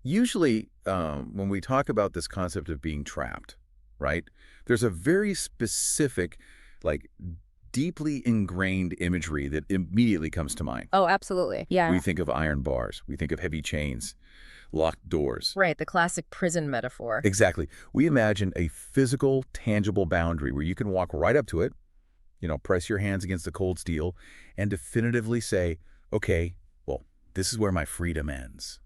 Usually, when we talk about this concept of being trapped, right, there's a very specific, like, deeply ingrained imagery that immediately comes to mind. Oh, absolutely. We Yeah. think of iron bars. We think of heavy chains, locked doors. Right, the classic prison metaphor. Exactly. We imagine a physical, tangible boundary where you can walk right up to it, press your hands against the cold steel, and definitively say, okay, well, this is where my freedom ends.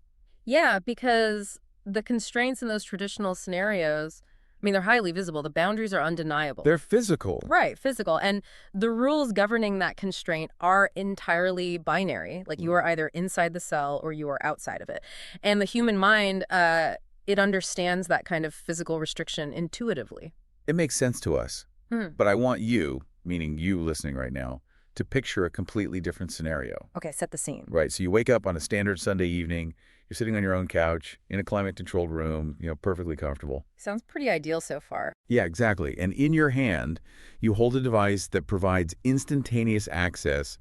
Yeah, because the constraints in those traditional scenarios, I mean, they're highly visible. The boundaries are undeniable. They're physical. Right, physical. And the rules governing that constraint are entirely binary. Like you are either inside the cell or you are outside of it. And the human mind, it understands that kind of physical restriction intuitively. It makes sense to us. Hmm. But I want you, meaning you listening right now, to picture a completely different scenario. Okay, set the scene. Right. So you wake up on a standard Sunday evening. You're sitting on your own couch in a climate-controlled room, perfectly comfortable. Sounds pretty ideal so far. Yeah, exactly. And in your hand, you hold a device that provides instantaneous access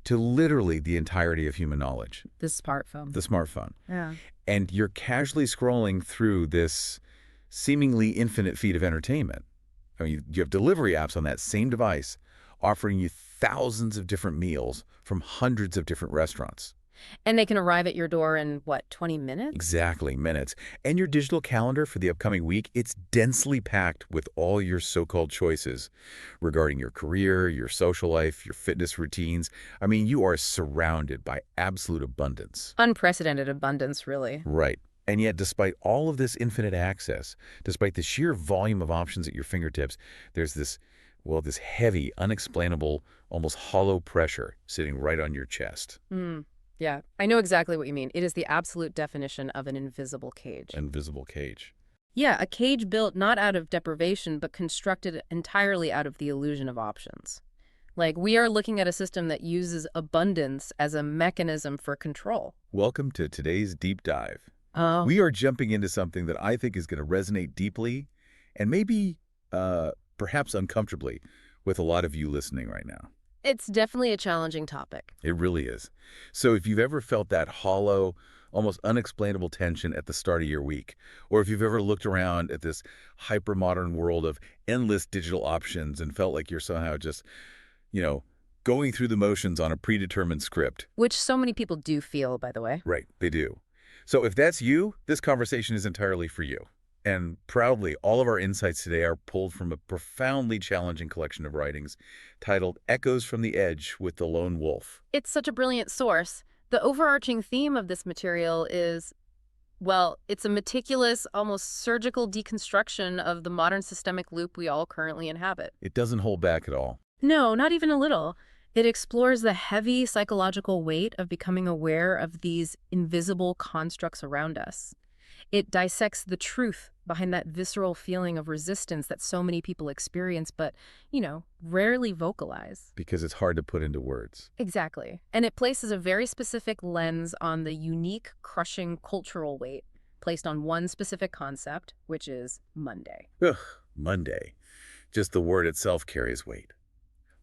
to literally the entirety of human knowledge, The smartphone. the smartphone. Yeah. And you're casually scrolling through this seemingly infinite feed of entertainment. I mean, you have delivery apps on that same device offering you thousands of different meals from hundreds of different restaurants. And they can arrive at your door in, what, 20 minutes? Exactly, minutes. And your digital calendar for the upcoming week, it's densely packed with all your so-called choices regarding your career, your social life, your fitness routines. I mean, you are surrounded by absolute abundance. Unprecedented abundance, really. Right. And yet, despite all of this infinite access, despite the sheer volume of options at your fingertips, there's this heavy, unexplainable, almost hollow pressure sitting right on your chest. Yeah, I know exactly what you mean. It is the absolute definition of an invisible cage. Invisible cage. Yeah, a cage built not out of deprivation, but constructed entirely out of the illusion of options. Like, we are looking at a system that uses abundance as a mechanism for control. Welcome to today's deep dive. Oh. We are jumping into something that I think is going to resonate deeply and maybe perhaps uncomfortably with a lot of you listening right now. It's definitely a challenging topic. It really is. So if you've ever felt that hollow, almost unexplainable tension at the start of your week, or if you've ever looked around at this hyper-modern world of endless digital options and felt like you're somehow just, going through the motions on a predetermined script. Which so many people do feel, by the way. Right, they do. So if that's you, this conversation is entirely for you. And proudly, all of our insights today are pulled from a profoundly challenging collection of writings titled Echoes from the Edge with the Lone Wolf. It's such a brilliant source. The overarching theme of this material is, well, it's a meticulous, almost surgical deconstruction of the modern systemic loop we all currently inhabit. It doesn't hold back at all. No, not even a little. It explores the heavy psychological weight of becoming aware of these invisible constructs around us. It dissects the truth behind that visceral feeling of resistance that so many people experience but, rarely vocalize. Because it's hard to put into words. Exactly. And it places a very specific lens on the unique, crushing cultural weight placed on one specific concept, which is Monday. Ugh, Monday. Just the word itself carries weight.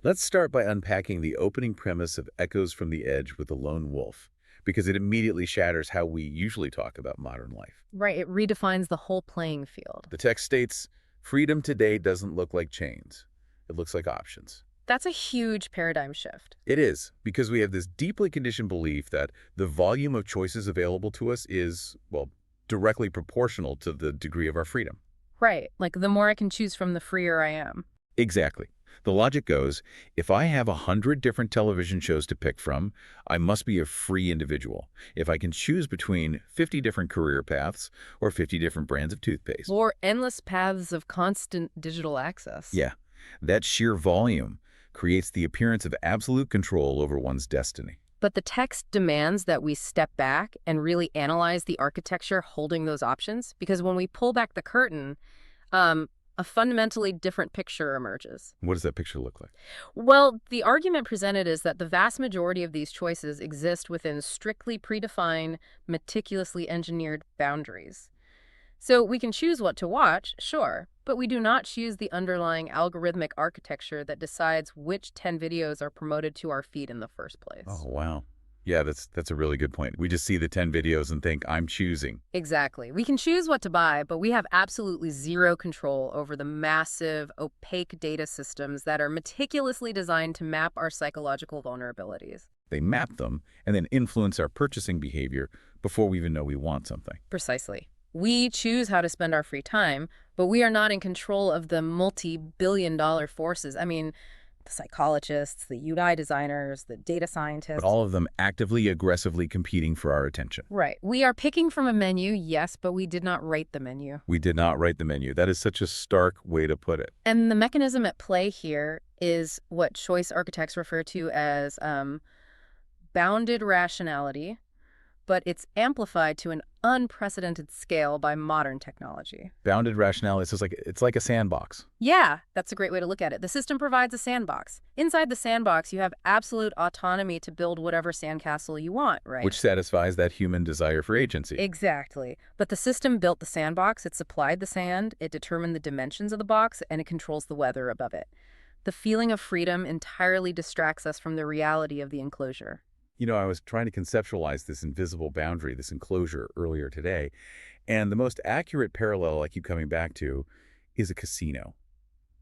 Let's start by unpacking the opening premise of Echoes from the Edge with the Lone Wolf, because it immediately shatters how we usually talk about modern life. Right, it redefines the whole playing field. The text states, freedom today doesn't look like chains. It looks like options. That's a huge paradigm shift. It is, because we have this deeply conditioned belief that the volume of choices available to us is, directly proportional to the degree of our freedom. Right, like the more I can choose from, the freer I am. Exactly. The logic goes, if I have 100 different television shows to pick from, I must be a free individual. If I can choose between 50 different career paths or 50 different brands of toothpaste. Or endless paths of constant digital access. Yeah, that sheer volume creates the appearance of absolute control over one's destiny. But the text demands that we step back and really analyze the architecture holding those options, because when we pull back the curtain, a fundamentally different picture emerges. What does that picture look like? Well, the argument presented is that the vast majority of these choices exist within strictly predefined, meticulously engineered boundaries. So we can choose what to watch, sure, but we do not choose the underlying algorithmic architecture that decides which 10 videos are promoted to our feed in the first place. Oh, wow. Yeah, that's a really good point. We just see the 10 videos and think, I'm choosing. Exactly. We can choose what to buy, but we have absolutely zero control over the massive, opaque data systems that are meticulously designed to map our psychological vulnerabilities. They map them and then influence our purchasing behavior before we even know we want something. Precisely. We choose how to spend our free time, but we are not in control of the multi-billion-dollar forces. I mean, the psychologists, the UI designers, the data But scientists. all of them actively, aggressively competing for our attention. Right. We are picking from a menu, yes, but we did not write the menu. We did not write the menu. That is such a stark way to put it. And the mechanism at play here is what choice architects refer to as bounded rationality, but it's amplified to an unprecedented scale by modern technology. Bounded rationality, so it's like a sandbox. Yeah, that's a great way to look at it. The system provides a sandbox. Inside the sandbox, you have absolute autonomy to build whatever sandcastle you want, right? Which satisfies that human desire for agency. Exactly. But the system built the sandbox, it supplied the sand, it determined the dimensions of the box, and it controls the weather above it. The feeling of freedom entirely distracts us from the reality of the enclosure. You know, I was trying to conceptualize this invisible boundary, this enclosure earlier today, and the most accurate parallel I keep coming back to is a casino,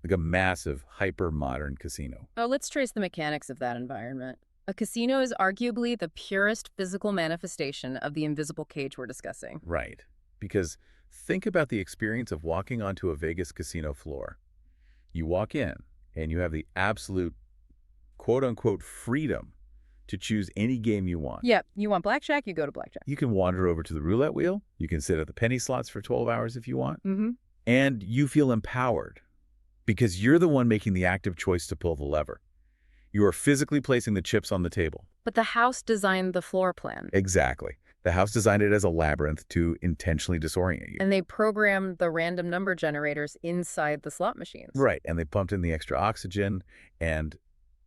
like a massive, hyper-modern casino. Oh, let's trace the mechanics of that environment. A casino is arguably the purest physical manifestation of the invisible cage we're discussing. Right. Because think about the experience of walking onto a Vegas casino floor. You walk in, and you have the absolute quote-unquote freedom to choose any game you want. Yep, you want blackjack, you go to blackjack. You can wander over to the roulette wheel. You can sit at the penny slots for 12 hours if you want. Mm-hmm. And you feel empowered because you're the one making the active choice to pull the lever. You are physically placing the chips on the table. But the house designed the floor plan. Exactly. The house designed it as a labyrinth to intentionally disorient you. And they programmed the random number generators inside the slot machines. Right. And they pumped in the extra oxygen and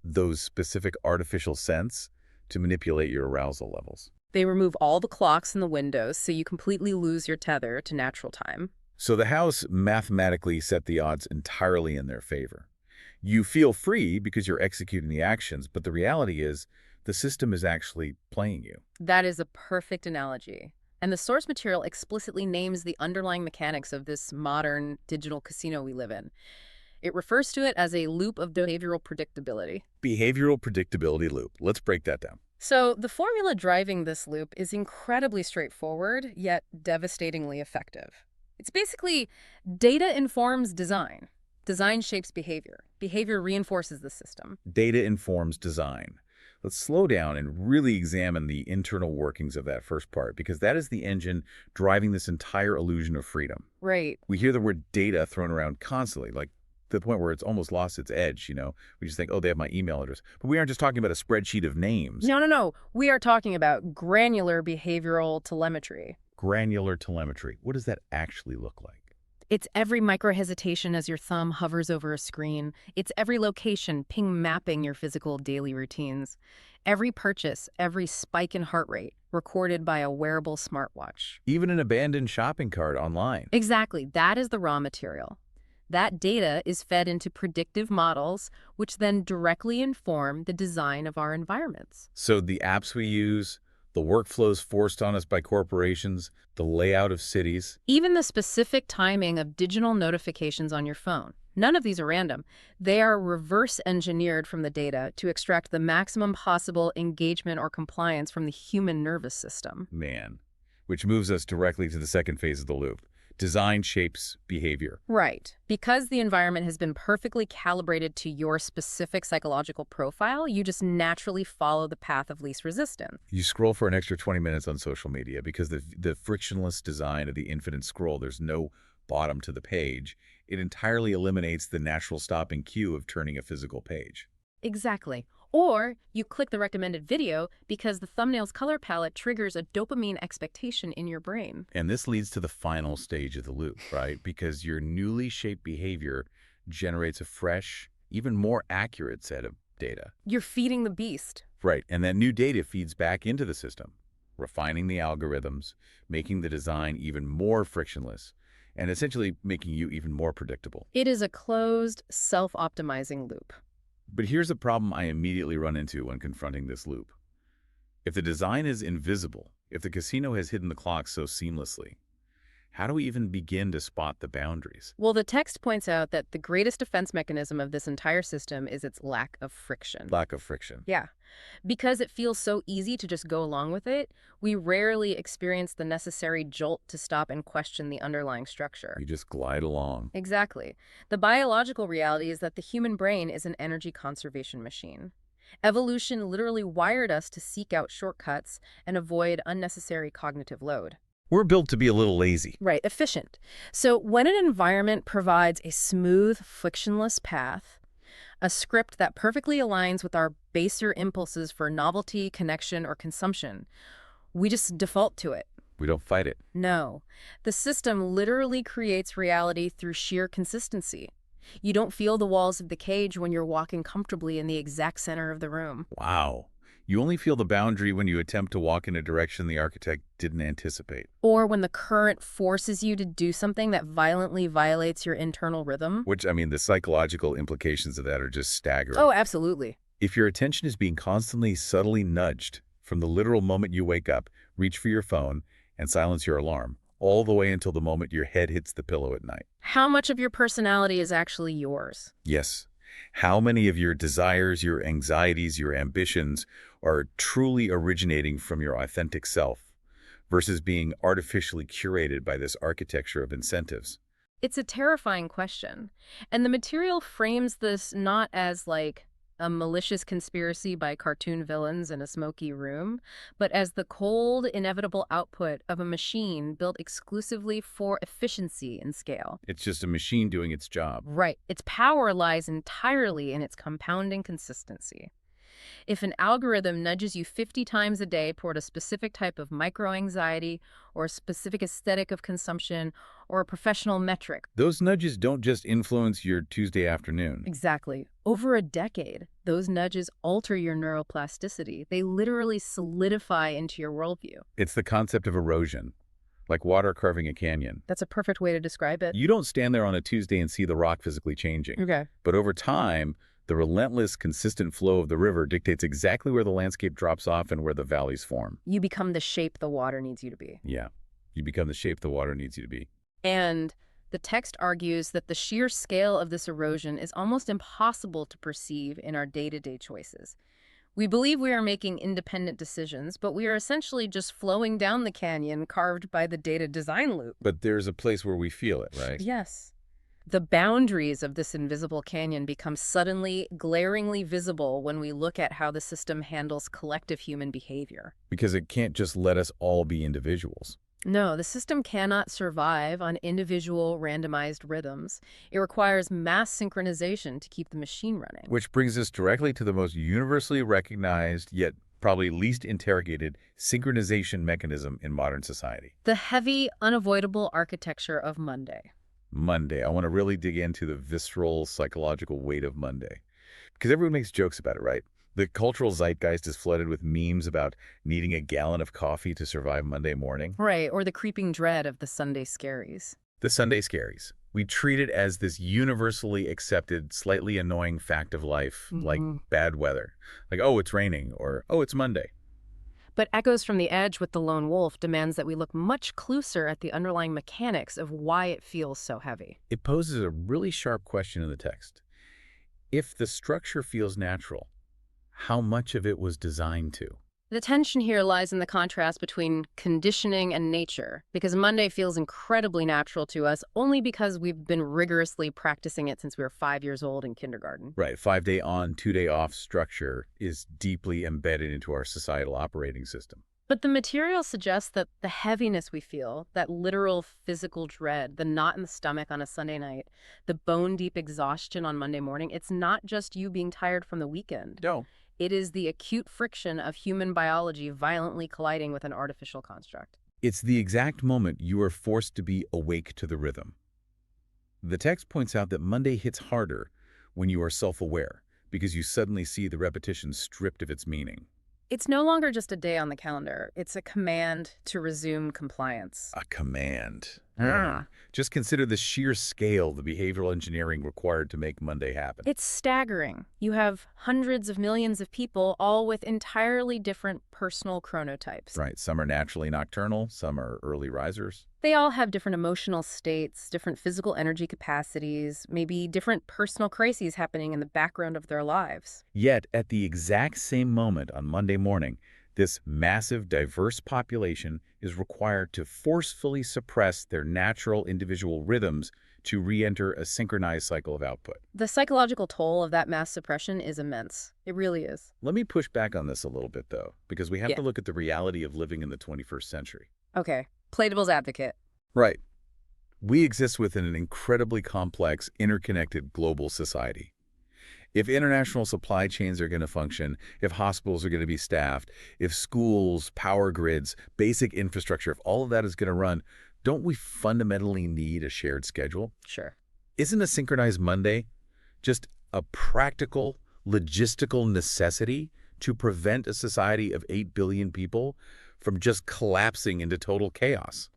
those specific artificial scents to manipulate your arousal levels. They remove all the clocks in the windows so you completely lose your tether to natural time. So the house mathematically set the odds entirely in their favor. You feel free because you're executing the actions, but the reality is the system is actually playing you. That is a perfect analogy. And the source material explicitly names the underlying mechanics of this modern digital casino we live in. It refers to it as a loop of behavioral predictability. Behavioral predictability loop. Let's break that down. So the formula driving this loop is incredibly straightforward, yet devastatingly effective. It's basically data informs design. Design shapes behavior. Behavior reinforces the system. Data informs design. Let's slow down and really examine the internal workings of that first part, because that is the engine driving this entire illusion of freedom. Right. We hear the word data thrown around constantly, like to the point where it's almost lost its edge, you know? We just think, oh, they have my email address. But we aren't just talking about a spreadsheet of names. No. We are talking about granular behavioral telemetry. Granular telemetry. What does that actually look like? It's every micro-hesitation as your thumb hovers over a screen. It's every location ping mapping your physical daily routines. Every purchase, every spike in heart rate, recorded by a wearable smartwatch. Even an abandoned shopping cart online. Exactly. That is the raw material. That data is fed into predictive models, which then directly inform the design of our environments. So the apps we use, the workflows forced on us by corporations, the layout of cities. Even the specific timing of digital notifications on your phone. None of these are random. They are reverse engineered from the data to extract the maximum possible engagement or compliance from the human nervous system. Man. Which moves us directly to the second phase of the loop. Design shapes behavior. Right. Because the environment has been perfectly calibrated to your specific psychological profile, you just naturally follow the path of least resistance. You scroll for an extra 20 minutes on social media because the frictionless design of the infinite scroll, there's no bottom to the page. It entirely eliminates the natural stopping cue of turning a physical page. Exactly. Or you click the recommended video because the thumbnail's color palette triggers a dopamine expectation in your brain. And this leads to the final stage of the loop, right? Because your newly shaped behavior generates a fresh, even more accurate set of data. You're feeding the beast. Right, and that new data feeds back into the system, refining the algorithms, making the design even more frictionless, and essentially making you even more predictable. It is a closed, self-optimizing loop. But here's a problem I immediately run into when confronting this loop. If the design is invisible, if the casino has hidden the clock so seamlessly, how do we even begin to spot the boundaries? Well, the text points out that the greatest defense mechanism of this entire system is its lack of friction. Lack of friction. Yeah. Because it feels so easy to just go along with it, we rarely experience the necessary jolt to stop and question the underlying structure. You just glide along. Exactly. The biological reality is that the human brain is an energy conservation machine. Evolution literally wired us to seek out shortcuts and avoid unnecessary cognitive load. We're built to be a little lazy. Right, efficient. So when an environment provides a smooth, frictionless path, a script that perfectly aligns with our baser impulses for novelty, connection, or consumption, we just default to it. We don't fight it. No. The system literally creates reality through sheer consistency. You don't feel the walls of the cage when you're walking comfortably in the exact center of the room. Wow. You only feel the boundary when you attempt to walk in a direction the architect didn't anticipate. Or when the current forces you to do something that violently violates your internal rhythm. Which, I mean, the psychological implications of that are just staggering. Oh, absolutely. If your attention is being constantly subtly nudged from the literal moment you wake up, reach for your phone, and silence your alarm, all the way until the moment your head hits the pillow at night. How much of your personality is actually yours? Yes. How many of your desires, your anxieties, your ambitions are truly originating from your authentic self versus being artificially curated by this architecture of incentives? It's a terrifying question. And the material frames this not as like a malicious conspiracy by cartoon villains in a smoky room, but as the cold, inevitable output of a machine built exclusively for efficiency and scale. It's just a machine doing its job. Right. Its power lies entirely in its compounding consistency. If an algorithm nudges you 50 times a day toward a specific type of micro-anxiety or a specific aesthetic of consumption or a professional metric. Those nudges don't just influence your Tuesday afternoon. Exactly. Over a decade, those nudges alter your neuroplasticity. They literally solidify into your worldview. It's the concept of erosion, like water carving a canyon. That's a perfect way to describe it. You don't stand there on a Tuesday and see the rock physically changing. Okay. But over time, the relentless, consistent flow of the river dictates exactly where the landscape drops off and where the valleys form. You become the shape the water needs you to be. Yeah, you become the shape the water needs you to be. And the text argues that the sheer scale of this erosion is almost impossible to perceive in our day-to-day choices. We believe we are making independent decisions, but we are essentially just flowing down the canyon carved by the data design loop. But there's a place where we feel it, right? Yes. The boundaries of this invisible canyon become suddenly, glaringly visible when we look at how the system handles collective human behavior. Because it can't just let us all be individuals. No, the system cannot survive on individual randomized rhythms. It requires mass synchronization to keep the machine running. Which brings us directly to the most universally recognized, yet probably least interrogated, synchronization mechanism in modern society. The heavy, unavoidable architecture of Monday. Monday. I want to really dig into the visceral, psychological weight of Monday. Because everyone makes jokes about it, right? The cultural zeitgeist is flooded with memes about needing a gallon of coffee to survive Monday morning. Right, or the creeping dread of the Sunday scaries. The Sunday scaries. We treat it as this universally accepted, slightly annoying fact of life, like bad weather. Like, oh, it's raining, or oh, it's Monday. But Echoes from the Edge with the Lone Wolf demands that we look much closer at the underlying mechanics of why it feels so heavy. It poses a really sharp question in the text. If the structure feels natural, how much of it was designed to? The tension here lies in the contrast between conditioning and nature, because Monday feels incredibly natural to us only because we've been rigorously practicing it since we were 5 years old in kindergarten. Right, 5-day on, 2-day off structure is deeply embedded into our societal operating system. But the material suggests that the heaviness we feel, that literal physical dread, the knot in the stomach on a Sunday night, the bone-deep exhaustion on Monday morning, it's not just you being tired from the weekend. No. It is the acute friction of human biology violently colliding with an artificial construct. It's the exact moment you are forced to be awake to the rhythm. The text points out that Monday hits harder when you are self-aware, because you suddenly see the repetition stripped of its meaning. It's no longer just a day on the calendar. It's a command to resume compliance. A command. Ah. Just consider the sheer scale the behavioral engineering required to make Monday happen. It's staggering. You have hundreds of millions of people, all with entirely different personal chronotypes. Right. Some are naturally nocturnal, some are early risers. They all have different emotional states, different physical energy capacities, maybe different personal crises happening in the background of their lives. Yet, at the exact same moment on Monday morning, this massive, diverse population is required to forcefully suppress their natural individual rhythms to re-enter a synchronized cycle of output. The psychological toll of that mass suppression is immense. It really is. Let me push back on this a little bit, though, because we have Yeah. to look at the reality of living in the 21st century. Okay. Play devil's advocate. Right. We exist within an incredibly complex, interconnected global society. If international supply chains are going to function, if hospitals are going to be staffed, if schools, power grids, basic infrastructure, if all of that is going to run, don't we fundamentally need a shared schedule? Sure. Isn't a synchronized Monday just a practical, logistical necessity to prevent a society of 8 billion people from just collapsing into total chaos?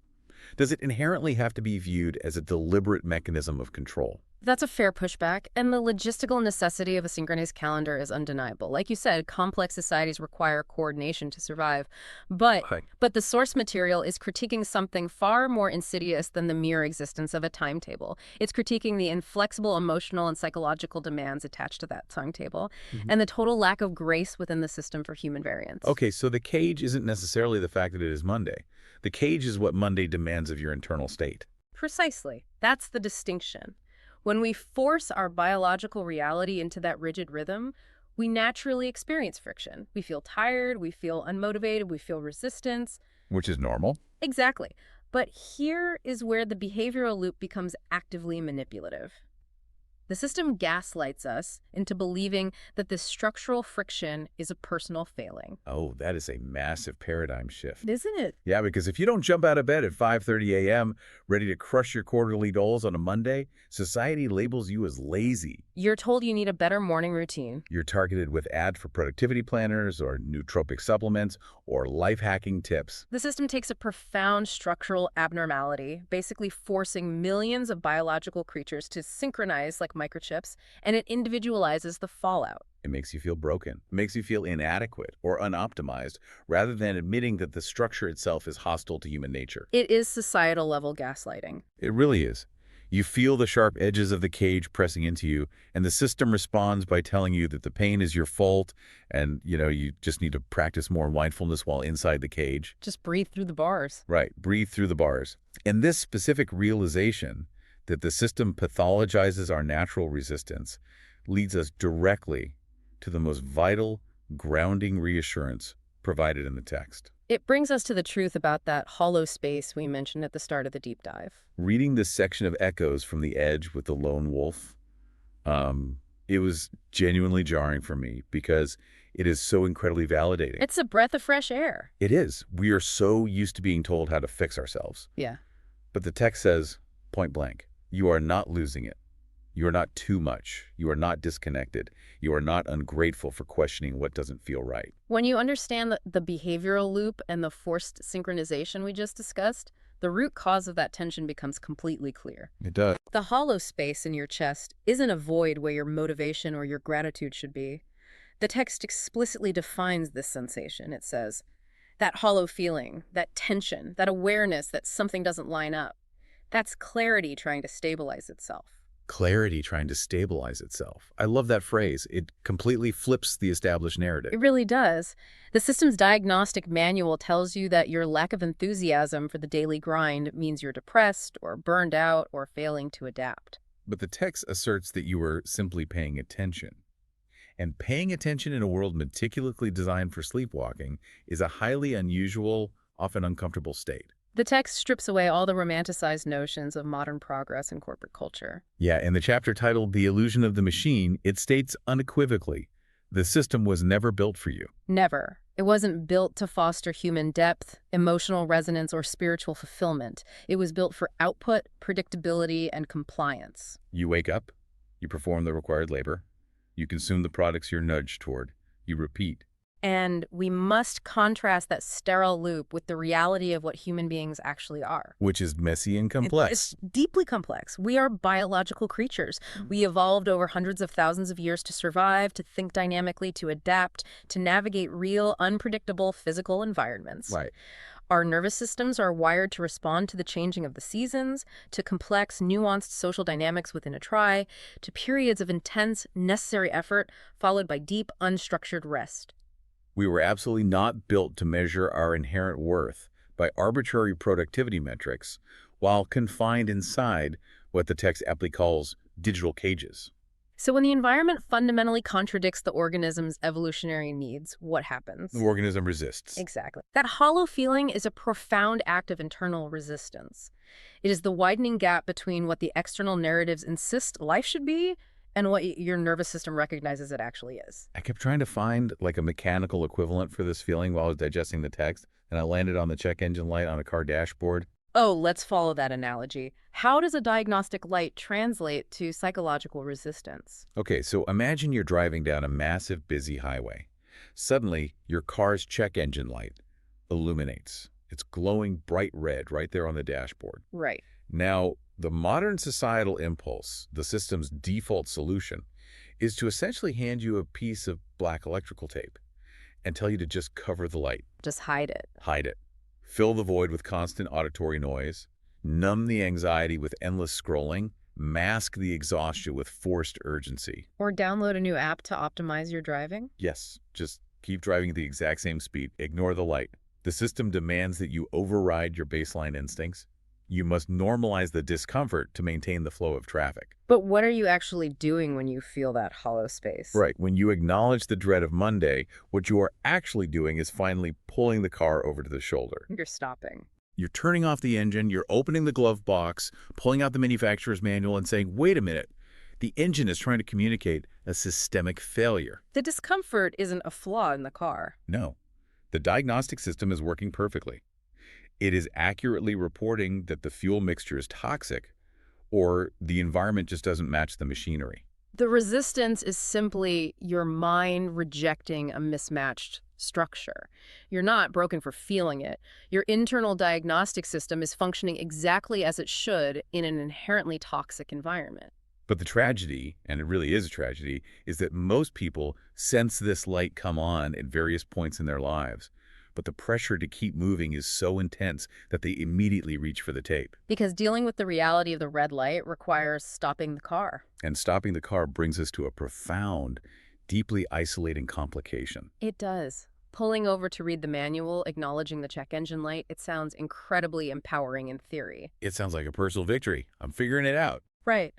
Does it inherently have to be viewed as a deliberate mechanism of control? That's a fair pushback, and the logistical necessity of a synchronized calendar is undeniable. Like you said, complex societies require coordination to survive. But Right. but the source material is critiquing something far more insidious than the mere existence of a timetable. It's critiquing the inflexible emotional and psychological demands attached to that timetable, and the total lack of grace within the system for human variance. Okay, so the cage isn't necessarily the fact that it is Monday. The cage is what Monday demands of your internal state. Precisely. That's the distinction. When we force our biological reality into that rigid rhythm, we naturally experience friction. We feel tired, we feel unmotivated, we feel resistance. Which is normal. Exactly. But here is where the behavioral loop becomes actively manipulative. The system gaslights us into believing that this structural friction is a personal failing. Oh, that is a massive paradigm shift. Isn't it? Yeah, because if you don't jump out of bed at 5:30 a.m., ready to crush your quarterly goals on a Monday, society labels you as lazy. You're told you need a better morning routine. You're targeted with ad for productivity planners or nootropic supplements or life-hacking tips. The system takes a profound structural abnormality, basically forcing millions of biological creatures to synchronize like microchips, and it individualizes the fallout. It makes you feel broken, makes you feel inadequate or unoptimized, rather than admitting that the structure itself is hostile to human nature. It is societal level gaslighting. It really is. You feel the sharp edges of the cage pressing into you, and the system responds by telling you that the pain is your fault and, you just need to practice more mindfulness while inside the cage. Just breathe through the bars. Right, breathe through the bars. And this specific realization that the system pathologizes our natural resistance leads us directly to the most vital, grounding reassurance provided in the text. It brings us to the truth about that hollow space we mentioned at the start of the deep dive. Reading this section of Echoes from the Edge with the lone wolf, it was genuinely jarring for me because it is so incredibly validating. It's a breath of fresh air. It is. We are so used to being told how to fix ourselves. Yeah. But the text says, point blank, you are not losing it. You are not too much. You are not disconnected. You are not ungrateful for questioning what doesn't feel right. When you understand the behavioral loop and the forced synchronization we just discussed, the root cause of that tension becomes completely clear. It does. The hollow space in your chest isn't a void where your motivation or your gratitude should be. The text explicitly defines this sensation. It says, that hollow feeling, that tension, that awareness that something doesn't line up, that's clarity trying to stabilize itself. Clarity trying to stabilize itself. I love that phrase. It completely flips the established narrative. It really does. The system's diagnostic manual tells you that your lack of enthusiasm for the daily grind means you're depressed or burned out or failing to adapt. But the text asserts that you are simply paying attention. And paying attention in a world meticulously designed for sleepwalking is a highly unusual, often uncomfortable state. The text strips away all the romanticized notions of modern progress in corporate culture. Yeah, in the chapter titled The Illusion of the Machine, it states unequivocally, the system was never built for you. Never. It wasn't built to foster human depth, emotional resonance, or spiritual fulfillment. It was built for output, predictability, and compliance. You wake up, you perform the required labor, you consume the products you're nudged toward, you repeat, And we must contrast that sterile loop with the reality of what human beings actually are. Which is messy and It's complex. deeply complex. We are biological creatures. We evolved over hundreds of thousands of years to survive, to think dynamically, to adapt, to navigate real, unpredictable physical environments. Right. Our nervous systems are wired to respond to the changing of the seasons, to complex, nuanced social dynamics within a tribe, to periods of intense, necessary effort, followed by deep, unstructured rest. We were absolutely not built to measure our inherent worth by arbitrary productivity metrics while confined inside what the text aptly calls digital cages. So when the environment fundamentally contradicts the organism's evolutionary needs, what The happens? organism resists. Exactly. That hollow feeling is a profound act of internal resistance. It is the widening gap between what the external narratives insist life should be and what your nervous system recognizes it actually is. I kept trying to find like a mechanical equivalent for this feeling while I was digesting the text, and I landed on the check engine light on a car dashboard. Oh, let's follow that analogy. How does a diagnostic light translate to psychological resistance? Okay, so imagine you're driving down a massive, busy highway. Suddenly, your car's check engine light illuminates. It's glowing bright red right there on the dashboard. Right. Now, the modern societal impulse, the system's default solution, is to essentially hand you a piece of black electrical tape and tell you to just cover the light, Just hide it. hide it, fill the void with constant auditory noise, numb the anxiety with endless scrolling, mask the exhaustion with forced urgency. Or download a new app to optimize your driving? Yes, just keep driving at the exact same speed. Ignore the light. The system demands that you override your baseline instincts. You must normalize the discomfort to maintain the flow of traffic. But what are you actually doing when you feel that hollow space? Right. When you acknowledge the dread of Monday, what you are actually doing is finally pulling the car over to the shoulder. You're stopping. You're turning off the engine, you're opening the glove box, pulling out the manufacturer's manual and saying, wait a minute, the engine is trying to communicate a systemic failure. The discomfort isn't a flaw in the car. No, the diagnostic system is working perfectly. It is accurately reporting that the fuel mixture is toxic or the environment just doesn't match the machinery. The resistance is simply your mind rejecting a mismatched structure. You're not broken for feeling it. Your internal diagnostic system is functioning exactly as it should in an inherently toxic environment. But the tragedy, and it really is a tragedy, is that most people sense this light come on at various points in their lives. But the pressure to keep moving is so intense that they immediately reach for the tape. Because dealing with the reality of the red light requires stopping the car. And stopping the car brings us to a profound, deeply isolating complication. It does. Pulling over to read the manual, acknowledging the check engine light, it sounds incredibly empowering in theory. It sounds like a personal victory. I'm figuring it out. Right.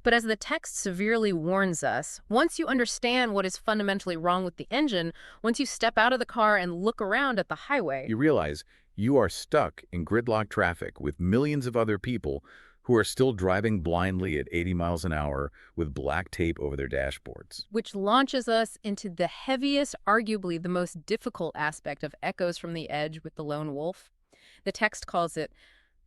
But as the text severely warns us, once you understand what is fundamentally wrong with the engine, once you step out of the car and look around at the highway, You realize you are stuck in gridlock traffic with millions of other people who are still driving blindly at 80 miles an hour with black tape over their dashboards. which launches us into the heaviest, arguably the most difficult aspect of Echoes from the Edge with the Lone Wolf. The text calls it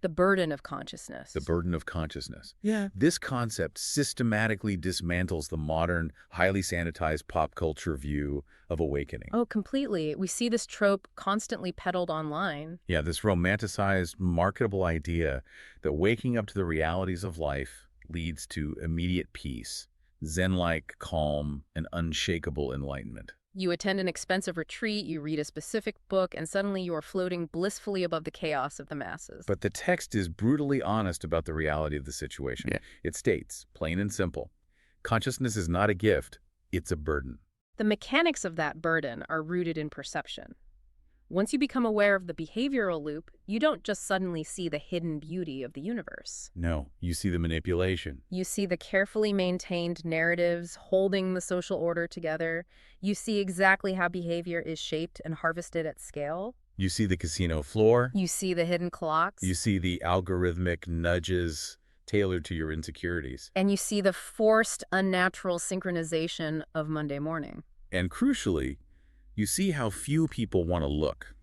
the burden of consciousness. The burden of consciousness. Yeah. This concept systematically dismantles the modern, highly sanitized pop culture view of awakening. Oh, completely. We see this trope constantly peddled online. Yeah, this romanticized, marketable idea that waking up to the realities of life leads to immediate peace, zen-like calm, and unshakable enlightenment. You attend an expensive retreat, you read a specific book, and suddenly you are floating blissfully above the chaos of the masses. But the text is brutally honest about the reality of the situation. Yeah. It states, plain and simple, consciousness is not a gift, it's a burden. The mechanics of that burden are rooted in perception. Once you become aware of the behavioral loop, you don't just suddenly see the hidden beauty of the universe. No, you see the manipulation. You see the carefully maintained narratives holding the social order together. You see exactly how behavior is shaped and harvested at scale. You see the casino floor. You see the hidden clocks. You see the algorithmic nudges tailored to your insecurities. And you see the forced, unnatural synchronization of Monday morning. And crucially, you see how few people want to look.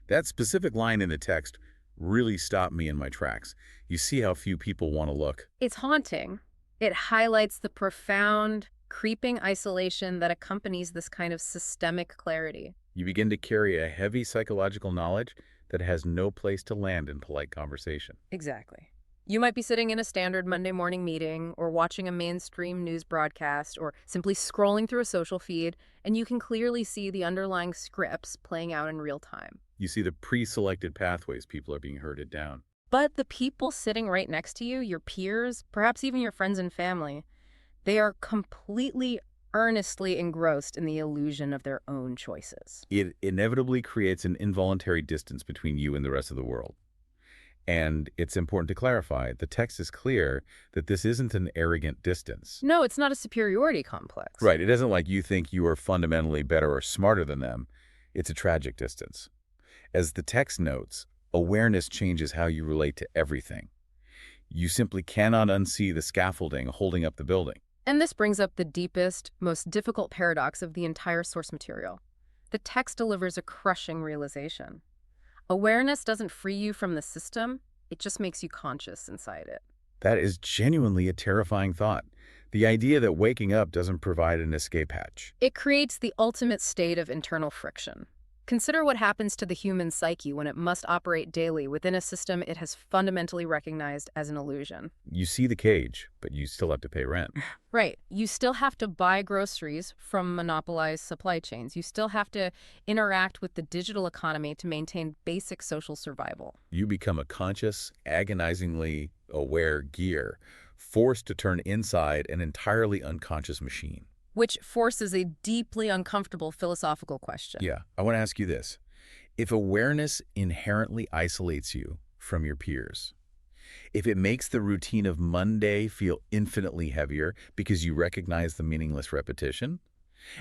That specific line in the text really stopped me in my tracks. You see how few people want to look. It's haunting. It highlights the profound creeping isolation that accompanies this kind of systemic clarity. You begin to carry a heavy psychological knowledge that has no place to land in polite conversation. Exactly. You might be sitting in a standard Monday morning meeting or watching a mainstream news broadcast or simply scrolling through a social feed, and you can clearly see the underlying scripts playing out in real time. You see the pre-selected pathways people are being herded down. But the people sitting right next to you, your peers, perhaps even your friends and family, they are completely earnestly engrossed in the illusion of their own choices. It inevitably creates an involuntary distance between you and the rest of the world. And it's important to clarify, the text is clear that this isn't an arrogant distance. No, it's not a superiority complex. Right, it isn't like you think you are fundamentally better or smarter than them. It's a tragic distance. As the text notes, awareness changes how you relate to everything. You simply cannot unsee the scaffolding holding up the building. And this brings up the deepest, most difficult paradox of the entire source material. The text delivers a crushing realization. Awareness doesn't free you from the system, it just makes you conscious inside it. That is genuinely a terrifying thought. The idea that waking up doesn't provide an escape hatch. It creates the ultimate state of internal friction. Consider what happens to the human psyche when it must operate daily within a system it has fundamentally recognized as an illusion. You see the cage, but you still have to pay rent. Right. You still have to buy groceries from monopolized supply chains. You still have to interact with the digital economy to maintain basic social survival. You become a conscious, agonizingly aware gear, forced to turn inside an entirely unconscious machine. Which forces a deeply uncomfortable philosophical question. Yeah, I want to ask you this. If awareness inherently isolates you from your peers, if it makes the routine of Monday feel infinitely heavier because you recognize the meaningless repetition,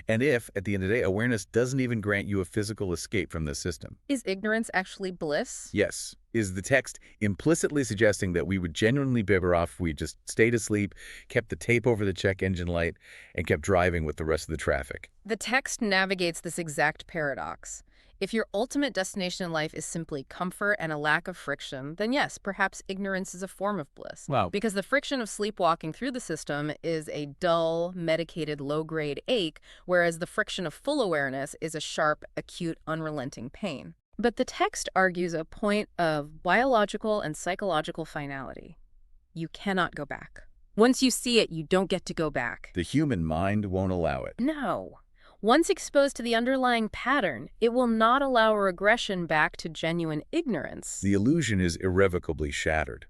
and if, at the end of the day, awareness doesn't even grant you a physical escape from this system. Is ignorance actually bliss? Yes. Is the text implicitly suggesting that we would genuinely be better off if we just stayed asleep, kept the tape over the check engine light, and kept driving with the rest of the traffic? The text navigates this exact paradox. If your ultimate destination in life is simply comfort and a lack of friction, then yes, perhaps ignorance is a form of bliss. Wow. Because the friction of sleepwalking through the system is a dull, medicated, low-grade ache, whereas the friction of full awareness is a sharp, acute, unrelenting pain. But the text argues a point of biological and psychological finality. You cannot go back. Once you see it, you don't get to go back. The human mind won't allow it. No. Once exposed to the underlying pattern, it will not allow a regression back to genuine ignorance. The illusion is irrevocably shattered.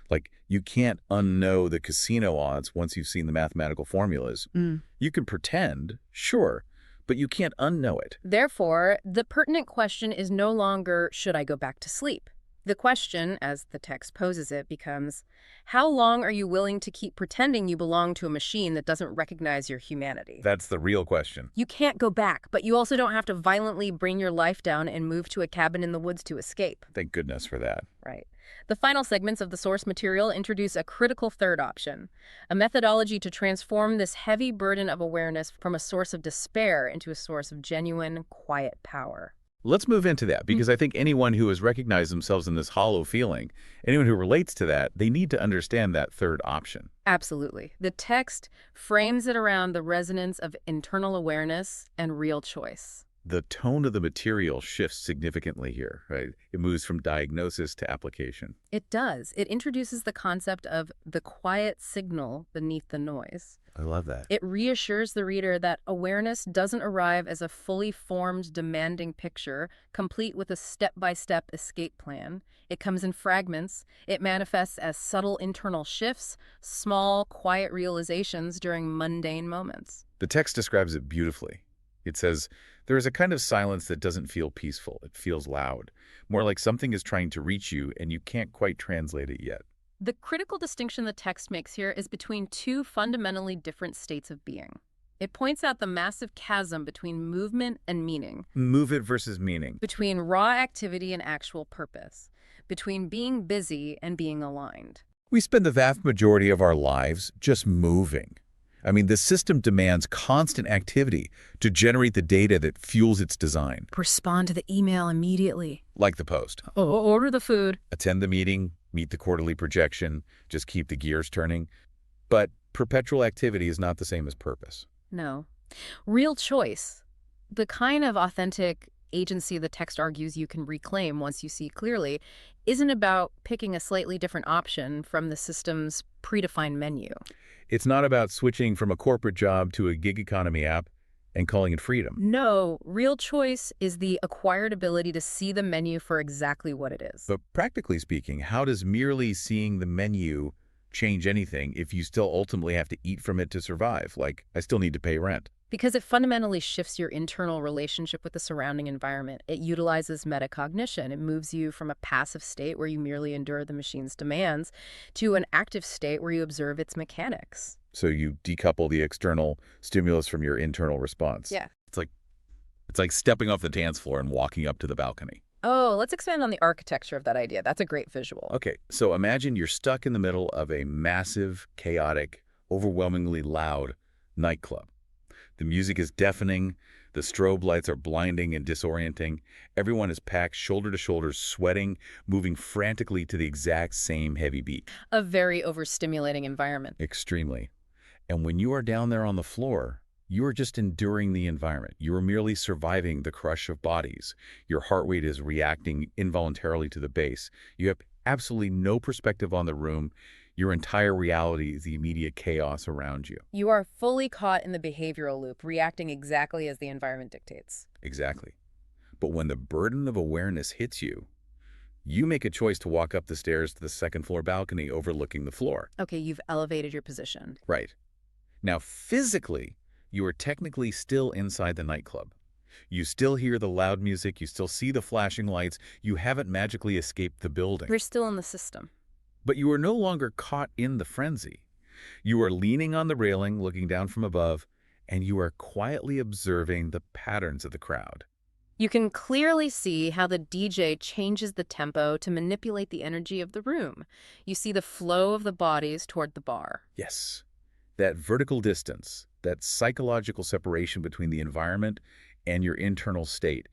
Like, you can't unknow the casino odds once you've seen the mathematical formulas. You can pretend, sure, but you can't unknow it. Therefore, the pertinent question is no longer, should I go back to sleep? The question, as the text poses it, becomes, how long are you willing to keep pretending you belong to a machine that doesn't recognize your humanity? That's the real question. You can't go back, but you also don't have to violently bring your life down and move to a cabin in the woods to escape. Thank goodness for that. Right. The final segments of the source material introduce a critical third option, a methodology to transform this heavy burden of awareness from a source of despair into a source of genuine, quiet power. Let's move into that, because I think anyone who has recognized themselves in this hollow feeling, anyone who relates to that, they need to understand that third option. Absolutely. The text frames it around the resonance of internal awareness and real choice. The tone of the material shifts significantly here, right? It moves from diagnosis to application. It does. It introduces the concept of the quiet signal beneath the noise. I love that. It reassures the reader that awareness doesn't arrive as a fully formed, demanding picture, complete with a step-by-step escape plan. It comes in fragments. It manifests as subtle internal shifts, small, quiet realizations during mundane moments. The text describes it beautifully. It says, there is a kind of silence that doesn't feel peaceful. It feels loud. More like something is trying to reach you and you can't quite translate it yet. The critical distinction the text makes here is between two fundamentally different states of being. It points out the massive chasm between movement and meaning. Move it versus meaning. Between raw activity and actual purpose. Between being busy and being aligned. We spend the vast majority of our lives just moving. I mean, the system demands constant activity to generate the data that fuels its design. Respond to the email immediately. Like the post. Order the food. Attend the meeting, meet the quarterly projection, just keep the gears turning. But perpetual activity is not the same as purpose. No. Real choice, the kind of authentic agency the text argues you can reclaim once you see clearly, isn't about picking a slightly different option from the system's predefined menu. It's not about switching from a corporate job to a gig economy app and calling it freedom. No, real choice is the acquired ability to see the menu for exactly what it is. But practically speaking, how does merely seeing the menu change anything if you still ultimately have to eat from it to survive? Like, I still need to pay rent. Because it fundamentally shifts your internal relationship with the surrounding environment. It utilizes metacognition. It moves you from a passive state where you merely endure the machine's demands to an active state where you observe its mechanics. So you decouple the external stimulus from your internal response. Yeah. It's like stepping off the dance floor and walking up to the balcony. Oh, let's expand on the architecture of that idea. That's a great visual. Okay, so imagine you're stuck in the middle of a massive, chaotic, overwhelmingly loud nightclub. The music is deafening, the strobe lights are blinding and disorienting. Everyone is packed shoulder to shoulder, sweating, moving frantically to the exact same heavy beat. A very overstimulating environment. Extremely. And when you are down there on the floor, you are just enduring the environment. You are merely surviving the crush of bodies. Your heart rate is reacting involuntarily to the bass. You have absolutely no perspective on the room. Your entire reality is the immediate chaos around you. You are fully caught in the behavioral loop, reacting exactly as the environment dictates. Exactly. But when the burden of awareness hits you, you make a choice to walk up the stairs to the second floor balcony overlooking the floor. Okay, you've elevated your position. Right. Now, physically, you are technically still inside the nightclub. You still hear the loud music, you still see the flashing lights, you haven't magically escaped the building. You're still in the system. But you are no longer caught in the frenzy. You are leaning on the railing, looking down from above, and you are quietly observing the patterns of the crowd. You can clearly see how the DJ changes the tempo to manipulate the energy of the room. You see the flow of the bodies toward the bar. Yes, that vertical distance, that psychological separation between the environment and your internal state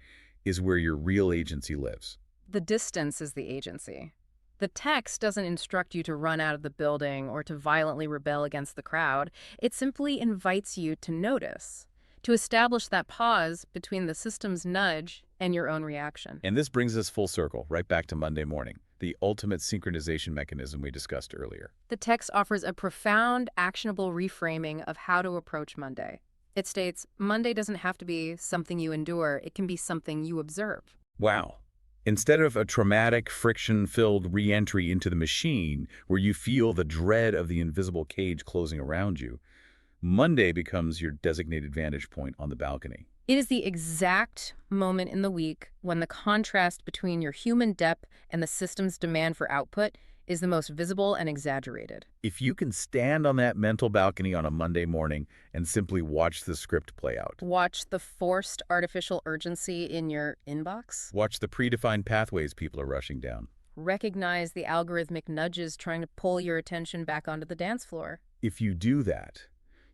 is where your real agency lives. The distance is the agency. The text doesn't instruct you to run out of the building or to violently rebel against the crowd. It simply invites you to notice, to establish that pause between the system's nudge and your own reaction. And this brings us full circle, right back to Monday morning, the ultimate synchronization mechanism we discussed earlier. The text offers a profound, actionable reframing of how to approach Monday. It states, Monday doesn't have to be something you endure, it can be something you observe. Wow. Instead of a traumatic, friction-filled re-entry into the machine where you feel the dread of the invisible cage closing around you, Monday becomes your designated vantage point on the balcony. It is the exact moment in the week when the contrast between your human depth and the system's demand for output is the most visible and exaggerated. If you can stand on that mental balcony on a Monday morning and simply watch the script play out, Watch the forced artificial urgency in your inbox. watch the predefined pathways people are rushing down. Recognize the algorithmic nudges trying to pull your attention back onto the dance floor. If you do that,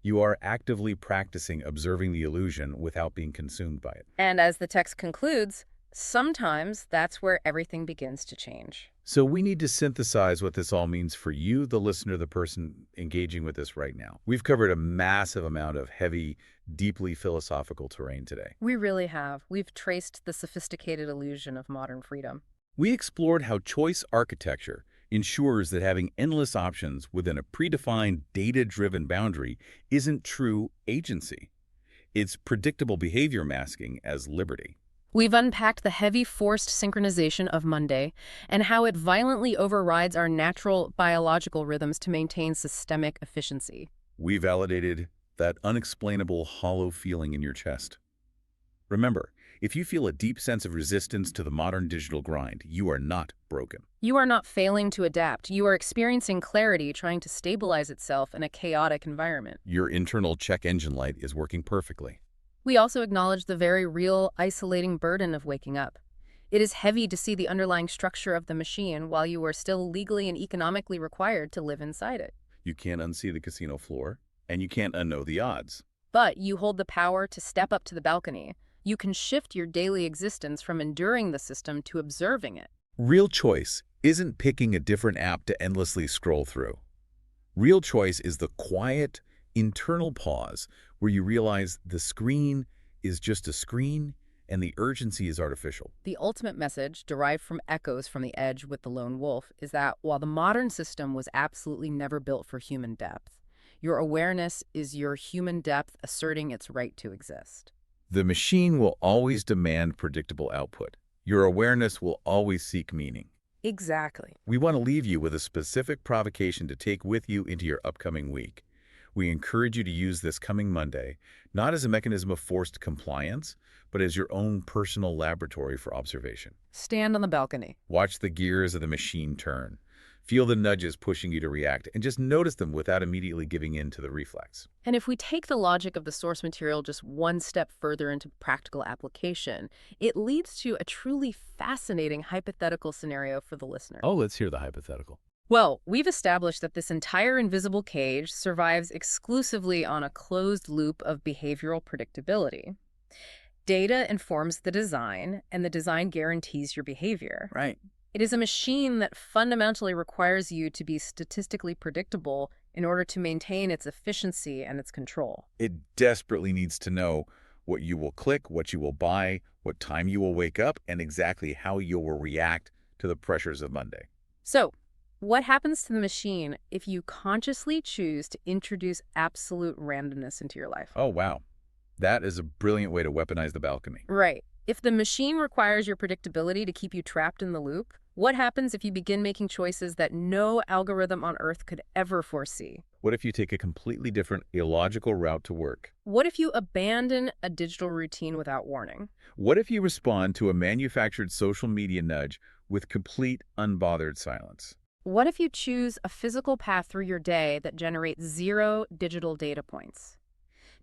you are actively practicing observing the illusion without being consumed by it. And as the text concludes, sometimes that's where everything begins to change. So we need to synthesize what this all means for you, the listener, the person engaging with this right now. We've covered a massive amount of heavy, deeply philosophical terrain today. We really have. We've traced the sophisticated illusion of modern freedom. We explored how choice architecture ensures that having endless options within a predefined, data-driven boundary isn't true agency. It's predictable behavior masking as liberty. We've unpacked the heavy forced synchronization of Monday and how it violently overrides our natural biological rhythms to maintain systemic efficiency. We validated that unexplainable hollow feeling in your chest. Remember, if you feel a deep sense of resistance to the modern digital grind, you are not broken. You are not failing to adapt. You are experiencing clarity trying to stabilize itself in a chaotic environment. Your internal check engine light is working perfectly. We also acknowledge the very real, isolating burden of waking up. It is heavy to see the underlying structure of the machine while you are still legally and economically required to live inside it. You can't unsee the casino floor, and you can't unknow the odds. But you hold the power to step up to the balcony. You can shift your daily existence from enduring the system to observing it. Real choice isn't picking a different app to endlessly scroll through. Real choice is the quiet, internal pause where you realize the screen is just a screen and the urgency is artificial. The ultimate message, derived from echoes from the edge with the lone wolf, is that while the modern system was absolutely never built for human depth, your awareness is your human depth asserting its right to exist. The machine will always demand predictable output. Your awareness will always seek meaning. Exactly. We want to leave you with a specific provocation to take with you into your upcoming week. We encourage you to use this coming Monday, not as a mechanism of forced compliance, but as your own personal laboratory for observation. Stand on the balcony. Watch the gears of the machine turn. Feel the nudges pushing you to react, and just notice them without immediately giving in to the reflex. And if we take the logic of the source material just one step further into practical application, it leads to a truly fascinating hypothetical scenario for the listener. Oh, let's hear the hypothetical. Well, we've established that this entire invisible cage survives exclusively on a closed loop of behavioral predictability. Data informs the design, and the design guarantees your behavior. Right. It is a machine that fundamentally requires you to be statistically predictable in order to maintain its efficiency and its control. It desperately needs to know what you will click, what you will buy, what time you will wake up, and exactly how you will react to the pressures of Monday. So, what happens to the machine if you consciously choose to introduce absolute randomness into your life? Oh, wow. That is a brilliant way to weaponize the balcony. Right. If the machine requires your predictability to keep you trapped in the loop, what happens if you begin making choices that no algorithm on Earth could ever foresee? What if you take a completely different, illogical route to work? What if you abandon a digital routine without warning? What if you respond to a manufactured social media nudge with complete, unbothered silence? What if you choose a physical path through your day that generates 0 digital data points?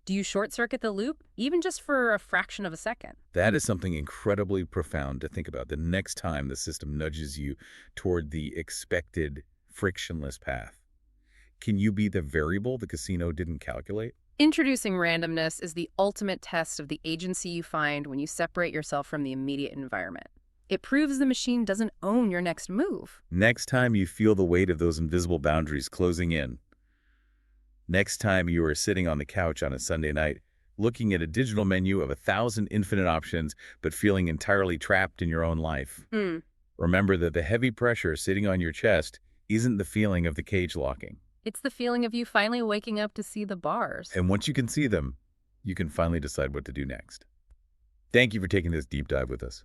Do you short-circuit the loop, even just for a fraction of a second? That is something incredibly profound to think about the next time the system nudges you toward the expected, frictionless path. Can you be the variable the casino didn't calculate? Introducing randomness is the ultimate test of the agency you find when you separate yourself from the immediate environment. It proves the machine doesn't own your next move. Next time you feel the weight of those invisible boundaries closing in, next time you are sitting on the couch on a Sunday night, looking at a digital menu of 1,000 infinite options, but feeling entirely trapped in your own life, remember that the heavy pressure sitting on your chest isn't the feeling of the cage locking. It's the feeling of you finally waking up to see the bars. And once you can see them, you can finally decide what to do next. Thank you for taking this deep dive with us.